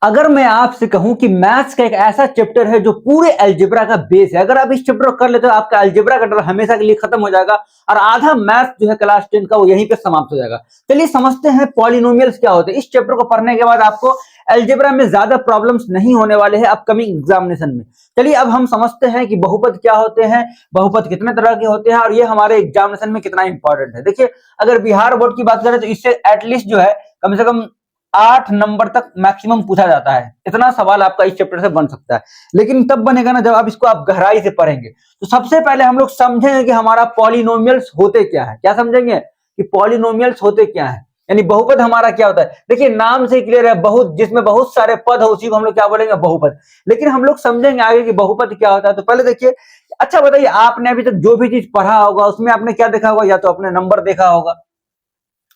अगर मैं आपसे कहूं कि मैथ्स का एक ऐसा चैप्टर है जो पूरे अलजेब्रा का बेस है, अगर आप इस चैप्टर को कर लेते हो आपका अलजेब्रा का डर हमेशा के लिए खत्म हो जाएगा और आधा मैथ्स जो है क्लास 10 का वो यहीं पे समाप्त हो जाएगा। चलिए समझते हैं पॉलिनोमियल्स क्या होते हैं। इस चैप्टर को पढ़ने के बाद आपको अलजेब्रा में ज्यादा प्रॉब्लम्स नहीं होने वाले हैं अपकमिंग एग्जामिनेशन में। चलिए अब हम समझते हैं कि बहुपद क्या होते हैं, बहुपद कितने तरह के होते हैं और ये हमारे एग्जामिनेशन में कितना इंपॉर्टेंट है। देखिए अगर बिहार बोर्ड की बात करें तो इससे एटलीस्ट जो है कम से कम 8 नंबर तक मैक्सिमम पूछा जाता है। इतना सवाल आपका इस चैप्टर से बन सकता है, लेकिन तब बनेगा ना जब आप इसको आप गहराई से पढ़ेंगे। तो सबसे पहले हम लोग समझेंगे कि हमारा पॉलिनोमियल्स होते क्या है। क्या समझेंगे कि पॉलिनोमियल्स होते क्या है, यानी बहुपद हमारा क्या होता है। देखिए नाम से क्लियर है, बहुत जिसमें बहुत सारे पद हो उसी को हम लोग क्या बोलेंगे, बहुपद। लेकिन हम लोग समझेंगे आगे कि बहुपद क्या होता है। तो पहले देखिए, अच्छा बताइए, आपने अभी तक जो भी चीज पढ़ा होगा उसमें आपने क्या देखा होगा, या तो आपने नंबर देखा होगा,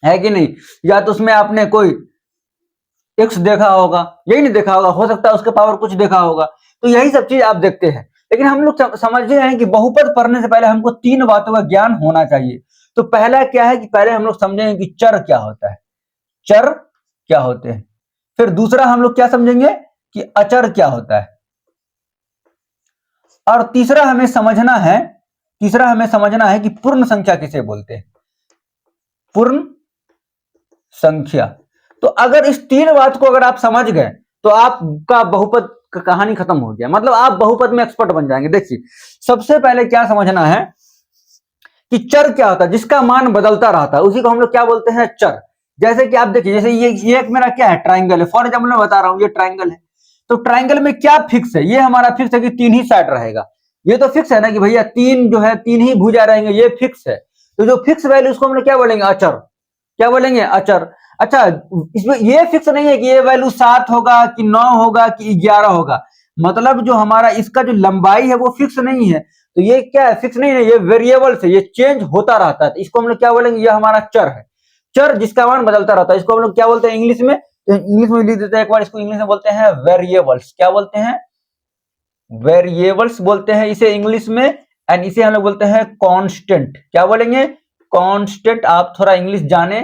है कि नहीं, या तो उसमें आपने कोई एक्स देखा होगा, यही नहीं देखा होगा, हो सकता है उसके पावर कुछ देखा होगा। तो यही सब चीज आप देखते हैं। लेकिन हम लोग समझे हैं कि बहुपद पढ़ने से पहले हमको 3 बातों का ज्ञान होना चाहिए। तो पहला क्या है कि पहले हम लोग समझेंगे कि चर क्या होता है, चर क्या होते हैं। फिर दूसरा हम लोग क्या समझेंगे कि अचर क्या होता है। और तीसरा हमें समझना है कि पूर्ण संख्या किसे बोलते हैं, पूर्ण संख्या। तो अगर इस 3 बात को अगर आप समझ गए तो आपका बहुपद का कहानी खत्म हो गया, मतलब आप बहुपद में एक्सपर्ट बन जाएंगे। देखिए सबसे पहले क्या समझना है कि चर क्या होता है, जिसका मान बदलता रहता है उसी को हम लोग क्या बोलते हैं, चर। जैसे कि आप देखिए, जैसे ये एक मेरा क्या है, ट्राइंगल है। फॉर एग्जाम्पल मैं बता रहा हूं ये ट्राइंगल है। तो ट्राइंगल में क्या फिक्स है, ये हमारा फिक्स है कि 3 ही साइड रहेगा। ये तो फिक्स है ना कि भैया 3 जो है 3 ही भुजा रहेंगे, ये फिक्स है। तो जो फिक्स वैल्यू उसको हम लोग क्या बोलेंगे, अचर। क्या बोलेंगे, अचर। अच्छा, इसमें ये फिक्स नहीं है कि ये वैल्यू 7 होगा कि 9 होगा कि 11 होगा। मतलब जो हमारा इसका जो लंबाई है वो फिक्स नहीं है। तो ये क्या है, फिक्स नहीं है, ये वेरिएबल्स है, ये चेंज होता रहता है। तो इसको हम लोग क्या बोलेंगे, ये हमारा चर है। चर जिसका मान बदलता रहता है, इसको हम लोग क्या बोलते हैं इंग्लिश में, तो इंग्लिश में लिख देते हैं एक बार, इसको इंग्लिश में बोलते हैं वेरिएबल्स। क्या बोलते हैं, वेरिएबल्स बोलते हैं इसे इंग्लिश में। एंड इसे हम लोग बोलते हैं कांस्टेंट। क्या बोलेंगे, कांस्टेंट। आप थोड़ा इंग्लिश जाने,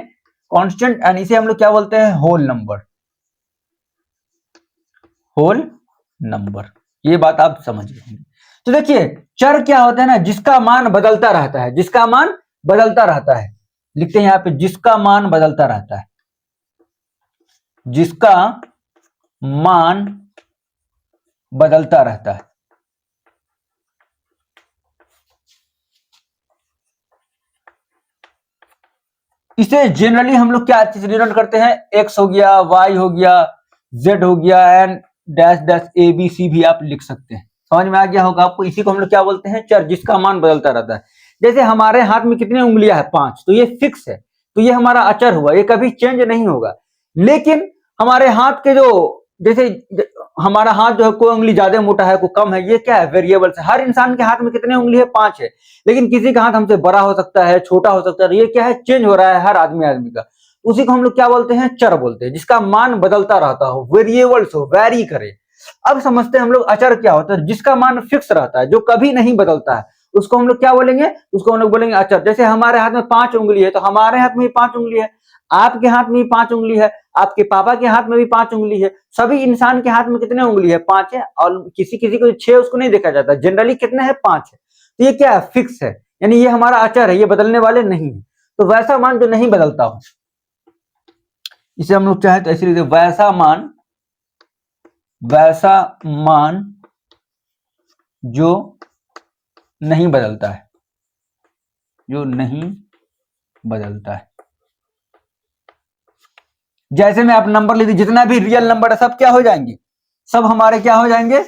कांस्टेंट। एंड इसे हम लोग क्या बोलते हैं, होल नंबर, होल नंबर। ये बात आप समझ गए। तो देखिए चर क्या होता है ना, जिसका मान बदलता रहता है, जिसका मान बदलता रहता है। लिखते हैं यहां पे, जिसका मान बदलता रहता है, जिसका मान बदलता रहता है। इसे जनरली हम लोग क्या चीज डिनोट करते हैं, एक्स हो गया, वाई हो गया, जेड हो गया, and dash dash A B C भी आप लिख सकते हैं। समझ में आ गया होगा आपको। इसी को हम लोग क्या बोलते हैं, चर, जिसका मान बदलता रहता है। जैसे हमारे हाथ में कितनी उंगलियां हैं, 5, तो ये फिक्स है, तो ये हमारा अचर हुआ, ये कभी चेंज नहीं होगा। लेकिन हमारे हाथ के जो, जैसे हमारा हाथ जो है, कोई उंगली ज्यादा मोटा है, कोई कम है, ये क्या है, वेरिएबल है। हर इंसान के हाथ में कितने उंगली है, 5 है। लेकिन किसी का हाथ हमसे बड़ा हो सकता है, छोटा हो सकता है, ये क्या है, चेंज हो रहा है हर आदमी आदमी का। उसी को हम लोग क्या बोलते हैं, चर बोलते हैं, जिसका मान बदलता रहता हो, वेरिएबल्स हो, वैरी करे। अब समझते हैं हम लोग अचर क्या होता है, जिसका मान फिक्स रहता है, जो कभी नहीं बदलता है, उसको हम लोग क्या बोलेंगे, उसको हम लोग बोलेंगे अचर। जैसे हमारे हाथ में 5 उंगली है, तो हमारे हाथ में भी 5 उंगली है, आपके हाथ में भी 5 उंगली है, आपके पापा के हाथ में भी 5 उंगली है। सभी इंसान के हाथ में कितने उंगली है, 5 है। और किसी किसी को 6 उसको नहीं देखा जाता, जनरली कितने हैं, 5 है। तो ये क्या है, फिक्स है, यानी ये हमारा अचर है, ये बदलने वाले नहीं है। तो वैसा मान जो नहीं बदलता हो, इसे हम लोग चाहे तो ऐसे लिखते, वैसा मान जो नहीं बदलता है, जो नहीं बदलता है। जैसे में आप नंबर लीजिए, जितना भी रियल नंबर है सब क्या हो जाएंगे, सब हमारे क्या हो जाएंगे,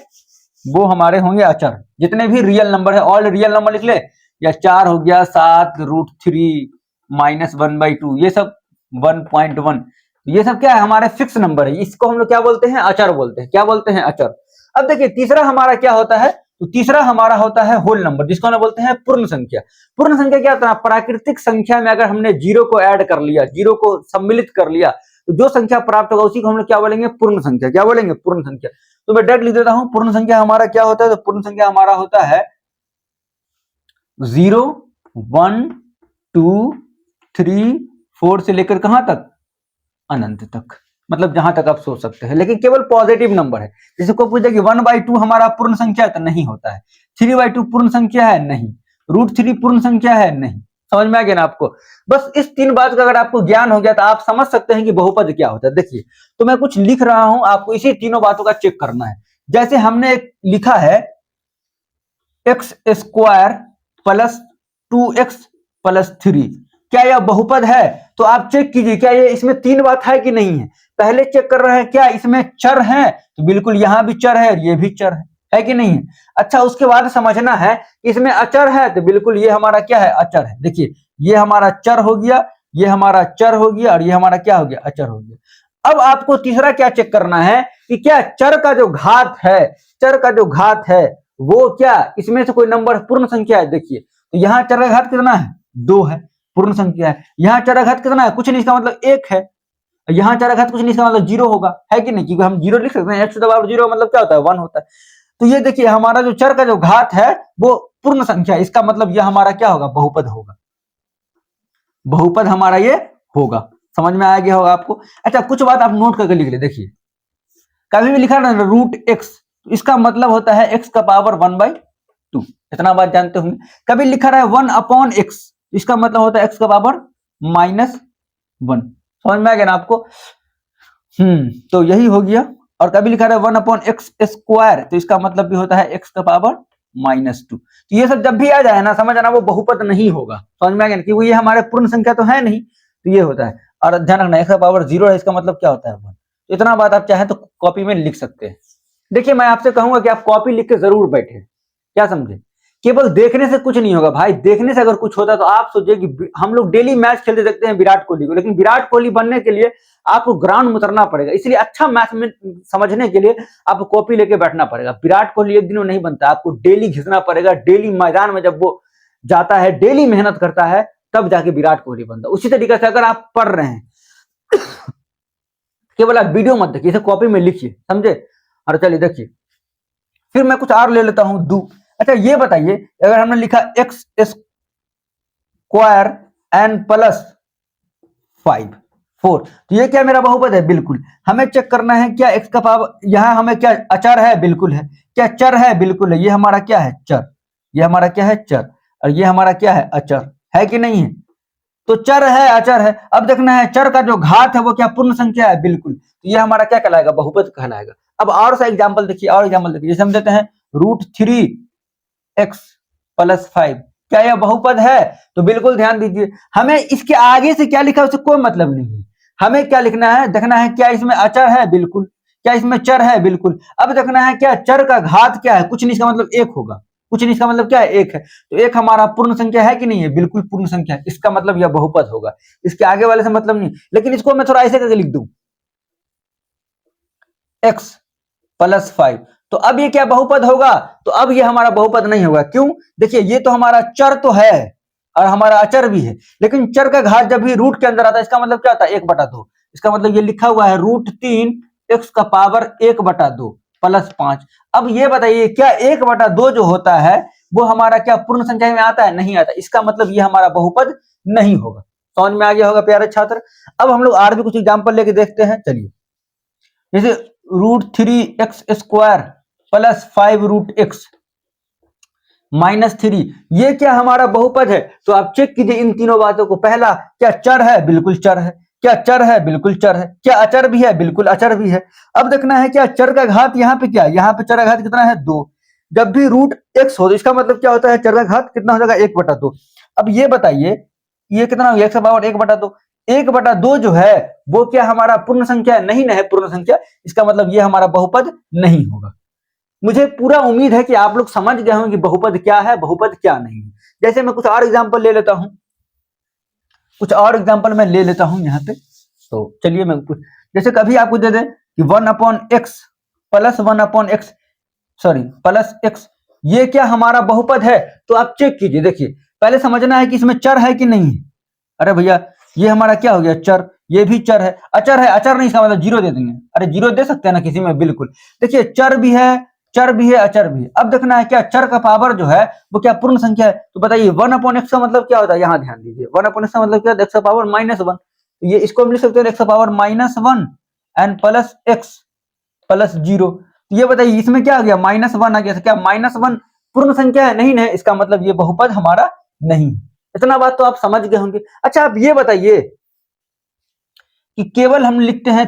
वो हमारे होंगे अचर। जितने भी रियल नंबर है, ऑल रियल नंबर लिख ले, या 4 हो गया, 7√3 -1/2, ये सब 1.1, ये सब क्या है, हमारे फिक्स नंबर है। इसको हम लोग क्या बोलते हैं, अचर बोलते हैं। क्या बोलते हैं, अचर। अब देखिए तीसरा हमारा क्या होता है, तो तीसरा हमारा होता है होल नंबर, जिसको हम बोलते हैं पूर्ण संख्या। पूर्ण संख्या क्या होता है, प्राकृतिक संख्या में अगर हमने जीरो को ऐड कर लिया, जीरो को सम्मिलित कर लिया, तो जो संख्या प्राप्त होगा उसी को हम लोग क्या बोलेंगे, पूर्ण संख्या। क्या बोलेंगे, पूर्ण संख्या। तो मैं डायरेक्ट लिख देता हूं, पूर्ण संख्या हमारा क्या होता है, तो पूर्ण संख्या हमारा होता है 0, 1, 2, 3, 4 से लेकर कहां तक, अनंत तक। मतलब जहां तक आप सोच सकते हैं, लेकिन केवल पॉजिटिव नंबर है। जैसे कोई पूछे कि 1/2 हमारा पूर्ण संख्या है, तो नहीं होता है। 3/2 पूर्ण संख्या है, नहीं। √3 पूर्ण संख्या है, नहीं। समझ में आ गया ना आपको? बस इस 3 बात का अगर आपको ज्ञान हो गया तो आप समझ सकते हैं कि बहुपद क्या होता है। देखिए, तो मैं कुछ लिख रहा हूं, आपको इसी तीनों बातों का चेक करना है। जैसे हमने एक लिखा है x² प्लस 2x प्लस 3, क्या यह बहुपद है? तो आप चेक कीजिए, क्या ये इसमें 3 बात है कि नहीं है। पहले चेक कर रहे हैं क्या इसमें चर है, तो बिल्कुल यहां भी चर है और ये भी चर है कि नहीं है। अच्छा, उसके बाद समझना है इसमें अचर है, तो बिल्कुल ये हमारा क्या है, अचर है। देखिए, ये हमारा चर हो गया, ये हमारा चर हो गया और ये हमारा क्या हो गया, अचर हो गया। अब आपको तीसरा क्या चेक करना है कि क्या चर का जो घात है, चर का जो घात है वो क्या इसमें से कोई नंबर पूर्ण संख्या है। देखिए, तो यहाँ चर का घात कितना है, 2 है, पूर्ण संख्या है। यहाँ चर का घात कितना है, कुछ नहीं, इसका मतलब 1 है। यहाँ चर का घात कुछ नहीं, इसका मतलब 0 होगा, है कि नहीं, क्योंकि हम 0 लिख सकते हैं। x टू द पावर 0 मतलब क्या होता है, 1 होता है। तो ये देखिए, हमारा जो चर का जो घात है वो पूर्ण संख्या है, इसका मतलब यह हमारा क्या होगा, बहुपद होगा। बहुपद हमारा ये होगा। समझ में आ गया होगा आपको। अच्छा, कुछ बात आप नोट करके लिख ले। देखिए, कभी भी लिखा ना √x, इसका मतलब होता है x का पावर 1/2, इतना बात जानते होंगे। कभी लिखा रहा है 1/x, इसका मतलब होता है x का पावर -1। समझ में आ गया ना आपको? तो यही हो गया। और कभी लिखा रहा है 1/x², तो इसका मतलब भी होता है x का पावर -2। तो ये सब जब भी आ जाए ना, समझ आना वो बहुपद नहीं होगा। समझ में आ गया ना, क्योंकि ये हमारे पूर्ण संख्या तो है नहीं, तो ये होता है। और ध्यान रखना, x का पावर 0 है, इसका मतलब क्या होता है, 1। इतना बात आप चाहें तो कॉपी में लिख सकते हैं। देखिए, मैं आपसे कहूंगा कि आप कॉपी लिख के जरूर बैठे, क्या समझे। केवल देखने से कुछ नहीं होगा भाई, देखने से अगर कुछ होता तो आप सोचिए कि हम लोग डेली मैच खेलते देखते हैं विराट कोहली को, लेकिन विराट कोहली बनने के लिए आपको ग्राउंड में उतरना पड़ेगा। इसलिए अच्छा मैच में समझने के लिए आपको कॉपी लेके बैठना पड़ेगा। विराट कोहली एक दिनों नहीं बनता, आपको डेली घिसना पड़ेगा। डेली मैदान में जब वो जाता है, डेली मेहनत करता है, तब जाके विराट कोहली बनता। उसी तरीके से अगर आप पढ़ रहे हैं, केवल आप वीडियो मत देखिए, इसे कॉपी में लिखिए, समझे। और चलिए देखिए, फिर मैं कुछ और ले लेता हूं, दू। अच्छा, ये बताइए, अगर हमने लिखा x² n प्लस 4, तो ये क्या मेरा बहुपद है? बिल्कुल। हमें चेक करना है क्या x का पावर, यहां हमें क्या अचर है? बिल्कुल है। क्या चर है? बिल्कुल है। ये हमारा क्या है, चर। ये हमारा क्या है, चर। और ये हमारा क्या है, अचर, है कि नहीं है। तो चर है, अचर है। अब देखना है चर का जो घात है वो क्या पूर्ण संख्या है? बिल्कुल। तो ये हमारा क्या कहलाएगा, बहुपद कहलाएगा। अब और सा एग्जाम्पल देखिए, और एग्जाम्पल देखिए। जैसे हम देते हैं √3x प्लस 5, क्या यह बहुपद है? तो बिल्कुल ध्यान दीजिए, हमें इसके आगे से क्या लिखा है उससे कोई मतलब नहीं है। हमें क्या लिखना है, देखना है क्या इसमें अचर है? बिल्कुल। क्या इसमें चर है? बिल्कुल। अब देखना है क्या चर का घात क्या है? कुछ नहीं, इसका मतलब 1 होगा। कुछ नहीं, इसका मतलब क्या है, 1 है। तो 1 हमारा पूर्ण संख्या है कि नहीं है? बिल्कुल पूर्ण संख्या है। इसका मतलब यह बहुपद होगा। इसके आगे वाले से मतलब नहीं। लेकिन इसको मैं थोड़ा ऐसे करके लिख दूं, x प्लस 5, तो अब ये क्या बहुपद होगा? तो अब ये हमारा बहुपद नहीं होगा। क्यों? देखिए, ये तो हमारा चर तो है और हमारा अचर भी है, लेकिन चर का घात जब भी रूट के अंदर आता है, इसका मतलब क्या होता है, 1/2। इसका मतलब ये लिखा हुआ है √3 x का पावर 1/2 प्लस 5। अब ये बताइए, क्या 1/2 जो होता है वो हमारा क्या पूर्ण संख्या में आता है? नहीं आता। इसका मतलब ये हमारा बहुपद नहीं होगा। समझ में आ गया होगा प्यारे छात्र। अब हम लोग और भी कुछ एग्जाम्पल लेके देखते हैं। चलिए, जैसे √3x² प्लस 5√x -3, ये क्या हमारा बहुपद है? तो आप चेक कीजिए इन तीनों बातों को। पहला, क्या चर है? बिल्कुल चर है। क्या चर है? बिल्कुल चर है। क्या अचर भी है? बिल्कुल अचर भी है। अब देखना है क्या चर का घात, यहाँ पे क्या, यहाँ पे चर का घात कितना है, 2। जब भी √x हो तो इसका मतलब क्या होता है, चर का घात कितना हो जाएगा, 1/2। अब ये बताइए, ये कितना हो गया, x का पावर 1/2। 1/2 जो है वो क्या हमारा पूर्ण संख्या नहीं है, पूर्ण संख्या। इसका मतलब ये हमारा बहुपद नहीं होगा। मुझे पूरा उम्मीद है कि आप लोग समझ गए होंगे कि बहुपद क्या है, बहुपद क्या नहीं है। जैसे मैं कुछ और एग्जांपल ले लेता हूं, कुछ और एग्जांपल मैं ले लेता हूं यहाँ पे। तो चलिए, मैं कुछ, जैसे कभी आपको दे दें कि 1/x plus 1/x, sorry plus x, ये क्या हमारा बहुपद है? तो आप चेक कीजिए। देखिए, पहले समझना है कि इसमें चर है कि नहीं है। अरे भैया, ये हमारा क्या हो गया, चर। ये भी चर है, अचर है। अचर नहीं, इसका मतलब 0 दे देंगे। अरे 0 दे सकते हैं ना किसी में, बिल्कुल। देखिए, चर भी है, चर भी है, अचर भी है। अब देखना है क्या चर का पावर जो है वो क्या पूर्ण संख्या है? तो बताइए 1/x का मतलब क्या होता है? यहाँ ध्यान दीजिए, 1/x का मतलब क्या, x का पावर -1। ये इसको हम लिख सकते हैं x का power -1 N plus X plus 0। तो ये बताइए इसमें क्या आ गया, -1 आ गया। तो क्या -1 पूर्ण संख्या है? नहीं है, इसका मतलब ये बहुपद हमारा नहीं। इतना बात तो आप समझ गए होंगे। अच्छा आप ये बताइए कि केवल हम लिखते हैं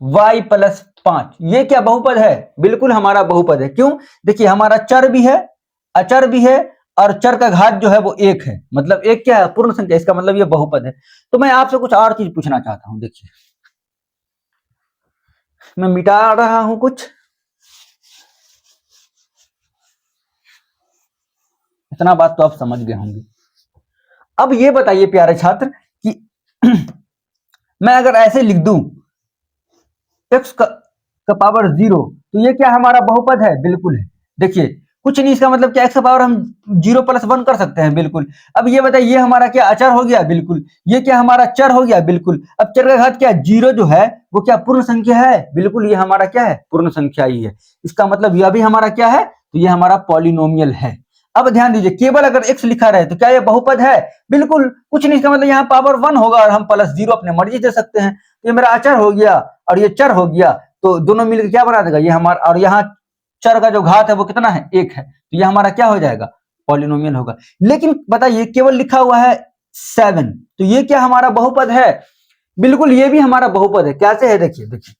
y प्लस 5, ये क्या बहुपद है? बिल्कुल हमारा बहुपद है। क्यों? देखिए हमारा चर भी है, अचर भी है, और चर का घात जो है वो 1 है, मतलब एक क्या है, पूर्ण संख्या, इसका मतलब ये बहुपद है। तो मैं आपसे कुछ और चीज पूछना चाहता हूं। देखिए मैं मिटा रहा हूं कुछ, इतना बात तो आप समझ गए होंगे। अब ये बताइए प्यारे छात्र कि मैं अगर ऐसे लिख दूं x का पावर 0, तो ये क्या हमारा बहुपद है? बिल्कुल है। देखिए कुछ नहीं, इसका मतलब क्या x का पावर हम 0 + 1 कर सकते हैं, बिल्कुल। अब ये बताइए ये हमारा क्या अचर हो गया? बिल्कुल। ये क्या हमारा चर हो गया? बिल्कुल। अब चर का घात क्या, 0 जो है वो क्या पूर्ण संख्या है? बिल्कुल, ये हमारा क्या है? पूर्ण संख्या ही है। इसका मतलब यह भी हमारा क्या है? तो ये हमारा पॉलिनोमियल है। अब ध्यान दीजिए, केवल अगर x लिखा रहे तो क्या ये बहुपद है? बिल्कुल कुछ नहीं, इसका मतलब यहाँ पावर 1 होगा और हम +0 अपने मर्जी दे सकते हैं। ये मेरा अचर हो गया और ये चर हो गया, तो दोनों मिलकर क्या बना देगा, ये हमारा, और यहाँ चर का जो घात है वो कितना है? 1 है। तो ये हमारा क्या हो जाएगा? पॉलिनोमियल होगा। लेकिन बताइए केवल लिखा हुआ है 7, तो ये क्या हमारा बहुपद है? बिल्कुल, ये भी हमारा बहुपद है। कैसे है? देखिए देखिए,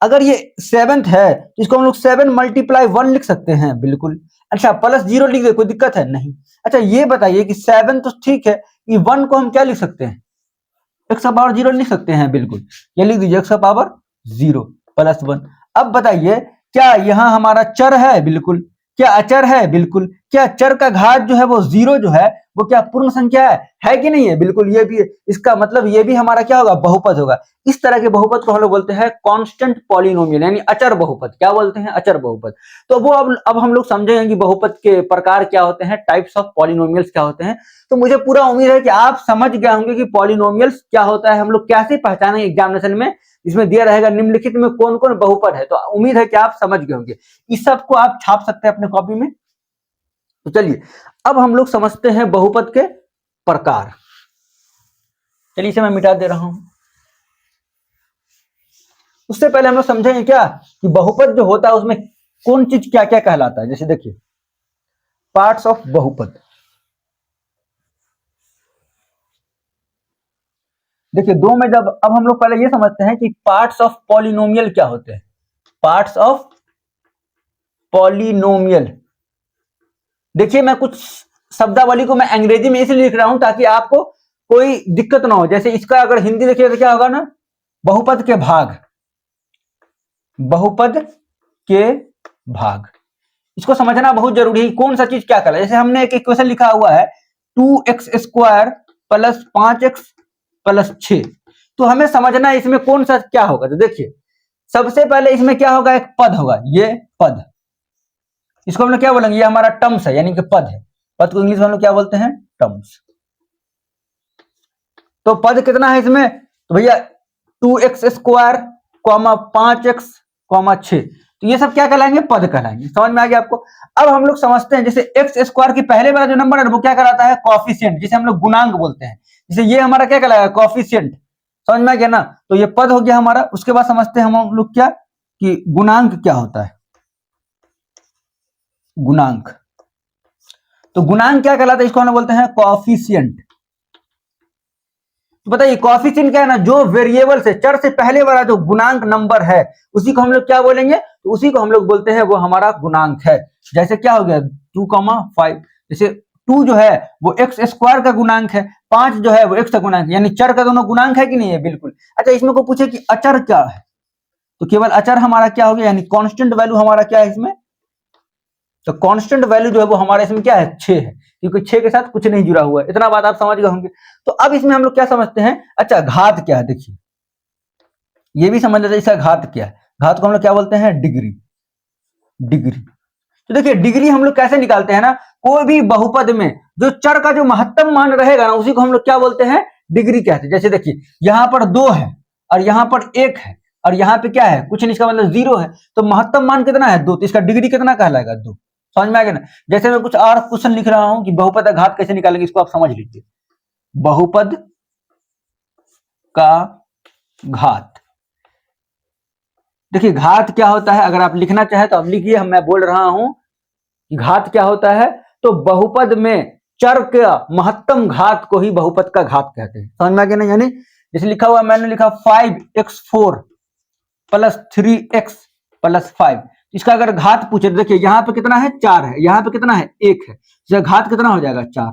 अगर ये 7th है तो इसको हम लोग 7 × 1 लिख सकते हैं, बिल्कुल। अच्छा +0 लिख दे, कोई दिक्कत है? नहीं। अच्छा ये बताइए कि 7 तो ठीक है, ये 1 को हम क्या लिख सकते हैं? x का पावर 0 लिख सकते हैं, बिल्कुल। ये लिख दीजिए x का पावर 0 + 1। अब बताइए क्या यहाँ हमारा चर है? बिल्कुल। क्या अचर है? बिल्कुल। क्या चर का घात जो है वो 0 जो है वो क्या पूर्ण संख्या है कि नहीं है? बिल्कुल, ये भी है। इसका मतलब ये भी हमारा क्या होगा? बहुपद होगा। इस तरह के बहुपद को हम लोग बोलते हैं कांस्टेंट पॉलिनोमियल, यानी अचर बहुपद। क्या बोलते हैं? अचर बहुपद। तो वो अब हम लोग समझेंगे कि बहुपद के प्रकार क्या होते हैं, टाइप्स ऑफ पॉलिनोमियल्स क्या होते हैं। तो मुझे पूरा उम्मीद है कि आप समझ गए होंगे कि पॉलिनोमियल्स क्या होता है, हम लोग कैसे पहचानेंगे एग्जामिनेशन में। इसमें दिया रहेगा निम्नलिखित में कौन कौन बहुपद है, तो उम्मीद है कि आप समझ गए होंगे। इस सब को आप छाप सकते हैं अपने कॉपी में। तो चलिए अब हम लोग समझते हैं बहुपद के प्रकार। चलिए इसे मैं मिटा दे रहा हूं। उससे पहले हम लोग समझेंगे क्या कि बहुपद जो होता है उसमें कौन चीज क्या क्या कहलाता है। जैसे देखिए पार्ट्स ऑफ बहुपद। देखिए दो में जब, अब हम लोग पहले ये समझते हैं कि पार्ट्स ऑफ पॉलिनोमियल क्या होते हैं। पार्ट्स ऑफ पॉलिनोमियल, देखिए मैं कुछ शब्दावली को मैं अंग्रेजी में इसलिए लिख रहा हूं ताकि आपको कोई दिक्कत ना हो। जैसे इसका अगर हिंदी लिखिए तो क्या होगा ना, बहुपद के भाग। बहुपद के भाग, इसको समझना बहुत जरूरी है, कौन सा चीज क्या कर रहा है। जैसे हमने एक इक्वेशन लिखा हुआ है 2x² + 5x + 6, तो हमें समझना है इसमें कौन सा क्या होगा। तो देखिए सबसे पहले इसमें क्या होगा, एक पद होगा, ये पद, इसको हम लोग क्या बोलेंगे, ये हमारा टर्म्स है, यानी कि पद है। पद को इंग्लिश में हम लोग क्या बोलते हैं, टर्म्स। तो पद कितना है इसमें, तो भैया 2x², 5x, 6, तो ये सब क्या कहलाएंगे, पद कहलाएंगे। समझ में आ गया आपको। अब हम लोग समझते हैं जैसे x² के पहले वाला जो नंबर है वो क्या कहलाता है, कॉफिशिएंट, जिसे हम लोग गुणांक बोलते हैं। जैसे ये हमारा क्या कहलाएगा, कॉफिशिएंट। समझ में आ गया ना, तो ये पद हो गया हमारा। उसके बाद समझते हैं हम लोग क्या कि गुणांक क्या होता है। गुणांक, तो गुणांक क्या कहलाता है, इसको हम बोलते हैं कॉफिशिएंट। तो बताइए कॉफिशिएंट क्या है ना, जो वेरिएबल से, चर से पहले वाला जो गुणांक नंबर है उसी को हम लोग क्या बोलेंगे, तो उसी को हम लोग बोलते हैं वो हमारा गुणांक है। जैसे क्या हो गया 2,5, जैसे 2 जो है वो x² का गुणांक है, 5 जो है वो x का गुणांक है, यानी चर का दोनों गुणांक है कि नहीं है, बिल्कुल। अच्छा इसमें को पूछे कि अचर क्या है, तो केवल अचर हमारा क्या हो गया, यानी कांस्टेंट वैल्यू हमारा क्या है इसमें, तो कांस्टेंट वैल्यू जो है वो हमारे इसमें क्या है, 6 है, क्योंकि 6 के साथ कुछ नहीं जुड़ा हुआ है। इतना बात आप समझ गए होंगे। तो अब इसमें हम लोग क्या समझते हैं, अच्छा घात क्या है, देखिए ये भी समझ लेते हैं इसका घात क्या है। घात को हम लोग क्या बोलते हैं, डिग्री। डिग्री, तो देखिए डिग्री हम लोग कैसे निकालते हैं ना, कोई भी बहुपद में जो चर का जो महत्तम मान रहेगा ना उसी को हम लोग क्या बोलते हैं, डिग्री कहते हैं। जैसे देखिए यहां पर 2 है और यहां पर 1 है और यहाँ पे क्या है, कुछ नहीं, इसका मतलब 0 है, तो महत्तम मान कितना है, 2, तो इसका डिग्री कितना कहलाएगा, 2। समझ में आ गया ना। जैसे मैं कुछ और क्वेश्चन लिख रहा हूं कि बहुपद का घात कैसे निकालेंगे, इसको आप समझ लीजिए। बहुपद का घात। देखिए घात क्या होता है, अगर आप लिखना चाहे तो आप लिखिए, हम मैं बोल रहा हूं कि घात क्या होता है। तो बहुपद में चर का महत्तम घात को ही बहुपद का घात कहते हैं। समझ में आ गया ना? यानी जैसे लिखा हुआ, मैंने लिखा 5x4 प्लस 3x प्लस 5, इसका अगर घात पूछे तो देखिए यहाँ पे कितना है, 4 है, यहाँ पे कितना है, 1 है, इसका घात कितना हो जाएगा, 4।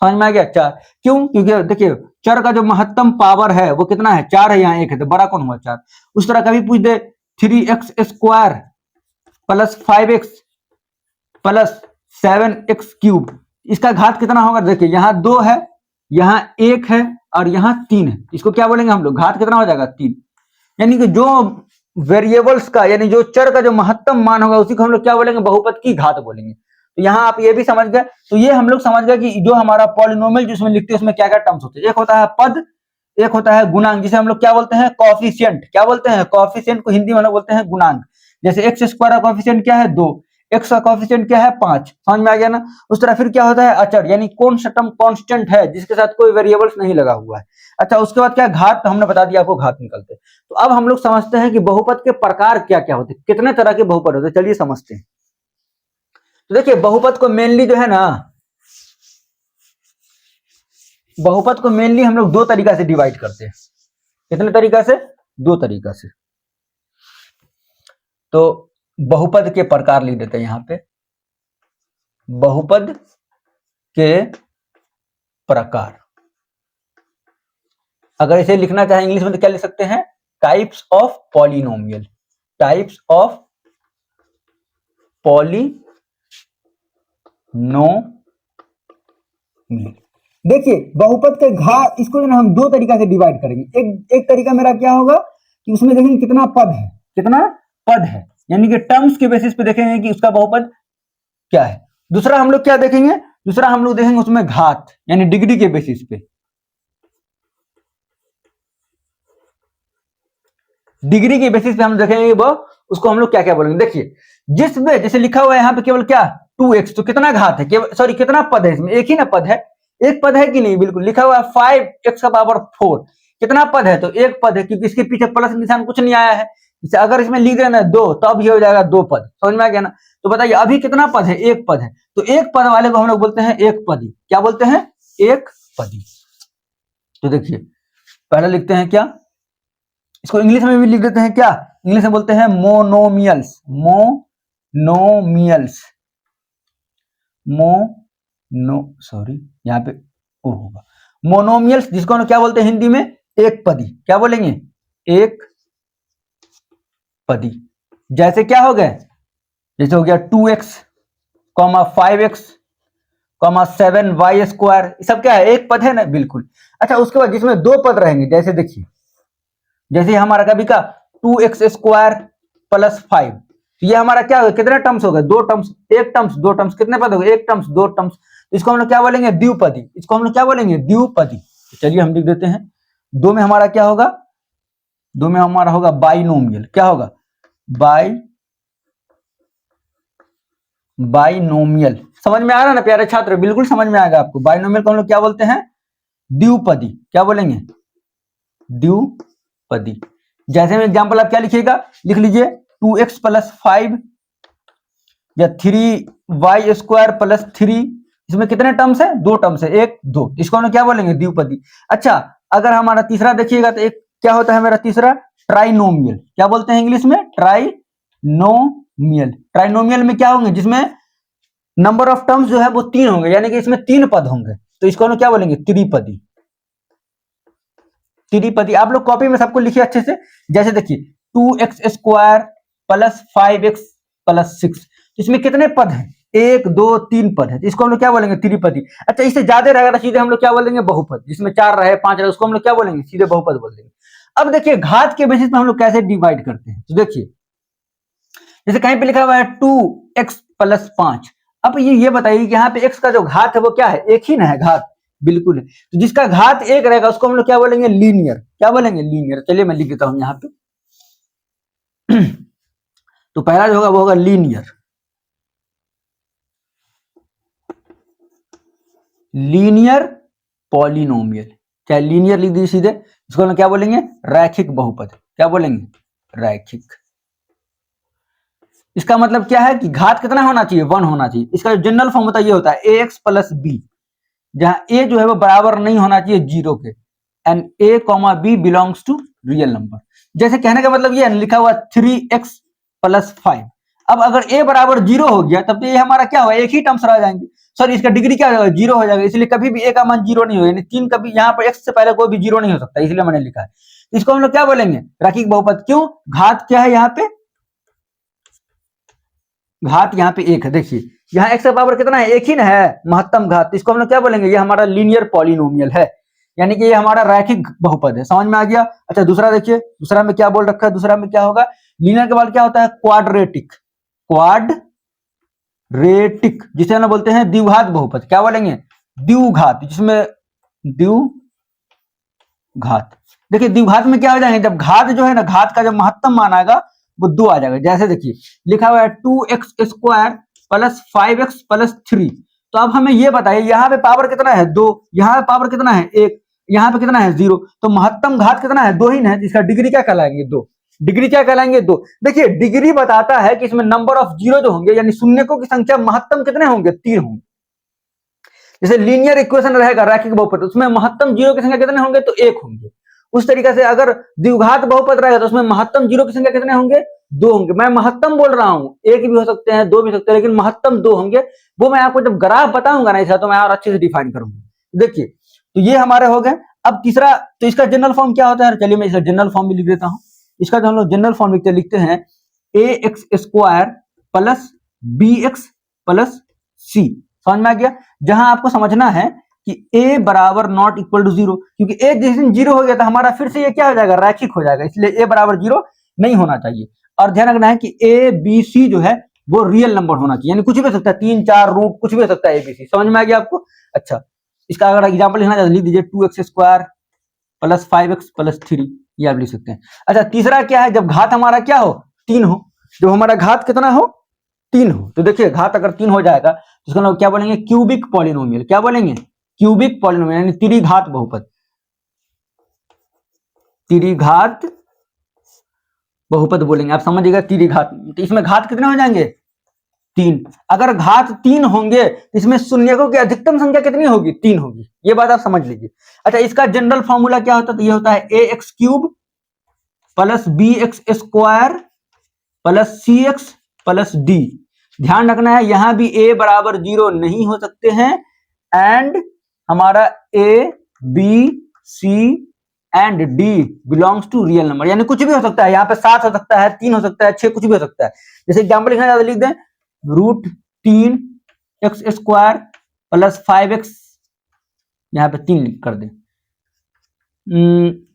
समझ में आ गया? 4 क्यों? क्योंकि देखिए चर का जो महत्तम पावर है वो कितना है, 4 है, यहाँ 1 है, तो बड़ा कौन हुआ, 4। उस तरह कभी पूछ दे 3x² plus 5x plus 7x³, इसका घात कितना होगा, देखिए यहाँ 2 है, यहाँ 1 है और यहाँ 3 है, इसको क्या बोलेंगे हम लोग, घात कितना हो जाएगा, 3। यानी कि जो वेरिएबल्स का, यानी जो चर का जो महत्तम मान होगा उसी को हम लोग क्या बोलेंगे, बहुपद की घात बोलेंगे। तो यहाँ आप ये भी समझ गए। तो ये हम लोग समझ गए कि जो हमारा पॉलिनोमियल जिसमें लिखते हैं उसमें क्या क्या टर्म्स होते हैं। एक होता है पद, एक होता है गुणांक, जिसे हम लोग क्या बोलते हैं, कॉफिशिएंट। क्या बोलते हैं, कॉफिशिएंट को हिंदी में लोग बोलते हैं गुणांक। जैसे x² का कॉफिशिएंट क्या है, 2, x का कॉफिशिएंट क्या है, 5। समझ में आ गया ना? उस तरह फिर क्या होता है अचर, यानी कौन सा टर्म कांस्टेंट है जिसके साथ कोई वेरिएबल्स नहीं लगा हुआ है। अच्छा, उसके बाद क्या, घात, तो हमने बता दिया आपको घात निकलते हैं। तो अब हम लोग समझते हैं कि बहुपद के प्रकार क्या क्या होते हैं, कितने तरह के बहुपद होते हैं, चलिए समझते हैं। तो देखिए बहुपद को मेनली जो है ना, बहुपद को मेनली हम लोग दो तरीका से डिवाइड करते हैं। कितने तरीका से, दो तरीका से। तो बहुपद के प्रकार लिख देते हैं यहां पे, बहुपद के प्रकार। अगर इसे लिखना चाहे इंग्लिश में तो क्या लिख सकते हैं, types of polynomial, types of polynomial. देखिए बहुपद के घात, इसको जो हम दो तरीका से डिवाइड करेंगे। एक तरीका मेरा क्या होगा कि उसमें देखेंगे कितना पद है, कितना पद है, यानी कि टर्म्स के बेसिस पे देखेंगे कि उसका बहुपद क्या है। दूसरा हम लोग क्या देखेंगे, दूसरा हम लोग देखेंगे उसमें घात, यानी डिग्री के बेसिस पे, डिग्री के बेसिस पे हम देखेंगे वो उसको हम लोग क्या क्या बोलेंगे। देखिए जिसमें जैसे लिखा हुआ है यहाँ पे केवल क्या 2x, तो कितना घात है, केवल सॉरी कितना पद है, इसमें एक ही ना पद है, एक पद है कि नहीं, बिल्कुल लिखा हुआ है 5x⁴, कितना पद है, तो एक पद है, क्योंकि इसके पीछे प्लस निशान कुछ नहीं आया है। अगर इसमें लिख देना 2 तब ये हो जाएगा 2 पद। समझ में आ गया ना? तो बताइए अभी कितना पद है, एक पद है, तो एक पद वाले को हम लोग बोलते हैं एक पदी। क्या बोलते हैं, एक पदी। तो देखिए पहले लिखते हैं क्या, इसको इंग्लिश में भी लिख देते हैं क्या, इंग्लिश में बोलते हैं मोनोमियल्स, मोनोमियल्स, सॉरी यहाँ पे ओ होगा, मोनोमियल्स, जिसको हम क्या बोलते हैं हिंदी में, एक पदी। क्या बोलेंगे, एक पदी। जैसे क्या हो गए, जैसे हो गया 2x, 5x, 7y², सब क्या है, एक पद है ना, बिल्कुल। अच्छा उसके बाद जिसमें दो पद रहेंगे, जैसे देखिए जैसे हमारा कभी का 2x² प्लस 5, तो ये हमारा क्या होगा, कितने टर्म्स हो गए, दो टर्म्स, एक टर्म्स दो टर्म्स, कितने पद हो गए, एक टर्म्स दो टर्म्स, इसको हम लोग क्या बोलेंगे, द्विपदी। इसको हम लोग क्या बोलेंगे, द्विपदी। तो चलिए हम लिख देते हैं, दो में हमारा क्या होगा, दो में हमारा होगा बाइनोमियल। क्या होगा, बाइनोमियल। समझ में आ रहा है ना प्यारे छात्र, बिल्कुल समझ में आएगा आपको। बाइनोमियल को हम लोग क्या बोलते हैं, द्विपदी। क्या बोलेंगे, द्विपदी। जैसे में एग्जाम्पल आप क्या लिखिएगा, लिख लीजिए 2x प्लस 5 या 3y² प्लस 3, इसमें कितने टर्म्स है, दो टर्म्स है, एक दो, इसको हम क्या बोलेंगे, द्विपदी। अच्छा अगर हमारा तीसरा देखिएगा तो एक क्या होता है मेरा तीसरा, ट्राइनोमियल। क्या बोलते हैं इंग्लिश में, ट्राइनोमियल। ट्राइनोमियल में क्या होंगे, जिसमें नंबर ऑफ टर्म्स जो है वो 3 होंगे, यानी कि इसमें 3 पद होंगे, तो इसको हम क्या बोलेंगे, त्रिपदी। त्रिपदी आप लोग कॉपी में सबको लिखिए अच्छे से। जैसे देखिए 2x² प्लस 5x प्लस 6, इसमें कितने पद हैं, एक दो तीन पद है, इसको हम लोग क्या बोलेंगे, त्रिपदी। अच्छा इससे ज्यादा रहेगा सीधे हम लोग क्या बोलेंगे, बहुपद। जिसमें 4 रहे 5 रहे उसको हम लोग क्या बोलेंगे, सीधे बहुपद बोल देंगे। अब देखिए घात के बेसिस पे हम लोग कैसे डिवाइड करते हैं। तो देखिए जैसे कहीं पे लिखा हुआ है 2x प्लस 5, अब ये बताइए कि यहाँ पे x का जो घात है वो क्या है, एक ही ना है घात, बिल्कुल है। तो जिसका घात एक रहेगा उसको हम लोग क्या बोलेंगे, लीनियर। क्या बोलेंगे, लीनियर। चलिए मैं लिख देता हूं यहाँ पे तो पहला जो होगा वो होगा लीनियर, लीनियर पॉलिनोमियल। क्या लीनियर लिख दीजिए सीधे, इसको हम लोग क्या बोलेंगे, रैखिक बहुपद। क्या बोलेंगे, रैखिक। इसका मतलब क्या है कि घात कितना होना चाहिए, 1 होना चाहिए। इसका जो जनरल फॉर्म होता है ये होता है ए एक्स प्लस बी, जहां ए जो है वो बराबर नहीं होना चाहिए 0 के, and A comma B belongs to real number. जैसे कहने का मतलब ये लिखा हुआ 3x प्लस 5। अब अगर a बराबर 0 हो गया तब तो ये हमारा क्या होगा, एक ही टर्म्स रह जाएंगे, सॉरी इसका डिग्री क्या होगा, 0 हो जाएगा। इसलिए कभी भी a का मान 0 नहीं होगा, यानी 3 कभी यहाँ पर x से पहले कोई भी 0 नहीं हो सकता, इसलिए मैंने लिखा है। इसको हम लोग क्या बोलेंगे, रैखिक बहुपद। क्यों, घात क्या है यहाँ पे, घात यहाँ पे 1 है। देखिए यहाँ x का पावर कितना है, एक ही ना है, महत्तम घात। इसको हम लोग क्या बोलेंगे, ये हमारा लीनियर पॉलिनोमियल है, यानी कि ये हमारा रैखिक बहुपद है। समझ में आ गया। अच्छा दूसरा देखिए, दूसरा में क्या बोल रखा है, दूसरा में क्या होगा, लीनियर के बाद क्या होता है, क्वाड्रेटिक। क्वाड्रेटिक जिसे हम बोलते हैं द्विघात बहुपद। क्या बोलेंगे, द्विघात, जिसमें द्विघात। देखिए द्विघात में क्या हो जाएंगे, जब घात जो है ना, घात का जब महत्तम मान आएगा वो 2 आ जाएगा। जैसे देखिए लिखा हुआ है 2x square plus 5x plus 3। तो अब हमें ये बताइए यहाँ पे पावर कितना है, 2, यहाँ पे पावर कितना है, 1, यहाँ पे कितना है, 0। तो महत्तम घात कितना है, 2 ही ना है। इसका डिग्री क्या कहलाएंगे, 2। डिग्री क्या कहलाएंगे, 2। देखिए डिग्री बताता है कि इसमें नंबर ऑफ जीरो जो होंगे, यानी शून्यकों की संख्या महत्तम कितने होंगे, 3 होंगे। जैसे लीनियर इक्वेशन रहेगा रैखिक बहुपद, उसमें महत्तम जीरो की संख्या कितने होंगे, तो 1 होंगे। उस तरीके से अगर द्विघात बहुपद रहेगा तो उसमें महत्तम जीरो की संख्या कितने होंगे, 2 होंगे। मैं महत्तम बोल रहा हूं, 1 भी हो सकते हैं, 2 भी सकते हैं, लेकिन महत्तम 2 होंगे। वो मैं आपको जब ग्राफ बताऊंगा ना ऐसा, तो मैं और अच्छे से डिफाइन करूंगा। देखिए तो ये हमारे हो गए। अब तीसरा, तो इसका जनरल फॉर्म क्या होता है, चलिए मैं इसका जनरल फॉर्म भी लिख देता हूं। इसका जो हम लोग जनरल फॉर्म लिखते हैं a x square plus b x plus c. समझ में आ गया। जहां आपको समझना है कि a बराबर नॉट इक्वल टू 0, क्योंकि a जिस दिन 0 हो गया तो हमारा फिर से ये क्या हो जाएगा, रैखिक हो जाएगा, इसलिए a बराबर 0 नहीं होना चाहिए। और ध्यान रखना है कि a b c जो है वो रियल नंबर होना चाहिए, यानी कुछ भी हो सकता है, 3 4 रूट कुछ भी हो सकता है a b c। समझ में आ गया आपको। अच्छा इसका अगर एग्जाम्पल लिखना चाहते लिख दीजिए 2x square plus 5x plus 3, ये आप लिख सकते हैं। अच्छा तीसरा क्या है, जब घात हमारा क्या हो, 3 हो, जब हमारा घात कितना हो, 3 हो। तो देखिए घात अगर 3 हो जाएगा तो इसको लोग क्या बोलेंगे, क्यूबिक पॉलिनोमियल। क्या बोलेंगे, क्यूबिक पॉलिनोमियल, यानी त्रिघात बहुपद। त्रिघात बहुपद बोलेंगे, आप समझिएगा त्रिघात। तो इसमें घात कितने हो जाएंगे, 3। अगर घात 3 होंगे तो इसमें शून्यकों की अधिकतम संख्या कितनी होगी, 3 होगी। ये बात आप समझ लीजिए। अच्छा इसका जनरल फॉर्मूला क्या होता है, तो ये होता है a x cube plus b x square plus c x plus d. ध्यान रखना है यहां भी a बराबर 0 नहीं हो सकते हैं, एंड हमारा a b c and d belongs to real number, यानी कुछ भी हो सकता है। यहाँ पे 7 हो सकता है, 3 हो सकता है, 6, कुछ भी हो सकता है। जैसे एग्जाम्पल लिखना चाहते लिख दें root 3 x square plus 5x, यहाँ पे 3 कर दें,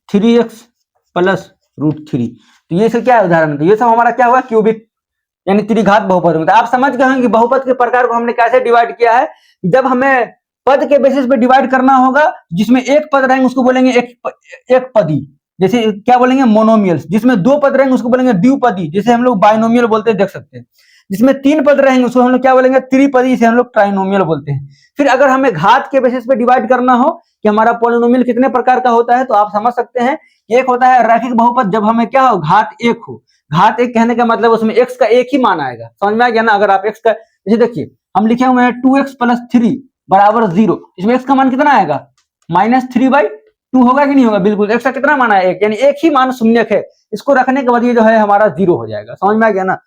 3x प्लस रूट 3। तो ये सब क्या है उदाहरण, तो ये सब हमारा क्या हुआ, क्यूबिक यानी त्रिघात बहुपद में। आप समझ गए होंगे कि बहुपद के प्रकार को हमने कैसे डिवाइड किया है। जब हमें पद के बेसिस पे डिवाइड करना होगा, जिसमें एक पद रहेंगे उसको बोलेंगे एक पदी, जैसे क्या बोलेंगे मोनोमियल्स। जिसमें 2 पद रहेंगे उसको बोलेंगे द्विपदी, जैसे हम लोग बाइनोमियल बोलते हैं, देख सकते हैं। जिसमें 3 पद रहेंगे उसको हम लोग क्या बोलेंगे, त्रिपदी, से हम लोग ट्राइनोमियल बोलते हैं। फिर अगर हमें घात के बेसिस पे डिवाइड करना हो कि हमारा पॉलिनोमियल कितने प्रकार का होता है, तो आप समझ सकते हैं एक होता है रैखिक बहुपद, जब हमें क्या हो, घात 1 हो। घात 1 कहने का मतलब उसमें x का एक ही मान आएगा। समझ में आ गया ना। अगर आप x का, जैसे देखिए हम लिखे हुए हैं 2x प्लस 3 बराबर 0, इसमें x का मान कितना आएगा, -3/2 होगा कि नहीं होगा, बिल्कुल। x का कितना मान है, 1, यानी एक ही मान शून्यक है। इसको रखने के बाद ये जो है हमारा 0 हो जाएगा। समझ में आ गया ना।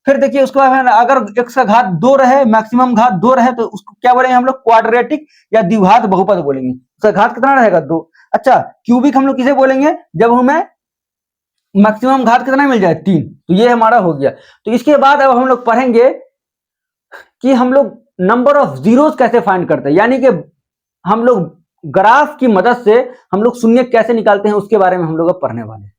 फिर देखिए उसके बाद अगर x का घात 2 रहे, मैक्सिमम घात 2 रहे, तो उसको क्या बोलेंगे हम लोग, क्वाड्रेटिक या द्विघात बहुपद बोलेंगे। उसका घात कितना रहेगा, 2। अच्छा क्यूबिक हम लोग किसे बोलेंगे, जब हमें मैक्सिमम घात कितना मिल जाए, 3। तो ये हमारा हो गया। तो इसके बाद अब हम लोग पढ़ेंगे कि हम लोग नंबर ऑफ जीरोस कैसे फाइंड करते हैं, यानी कि हम लोग ग्राफ की मदद से हम लोग शून्य कैसे निकालते हैं, उसके बारे में हम लोग अब पढ़ने वाले हैं।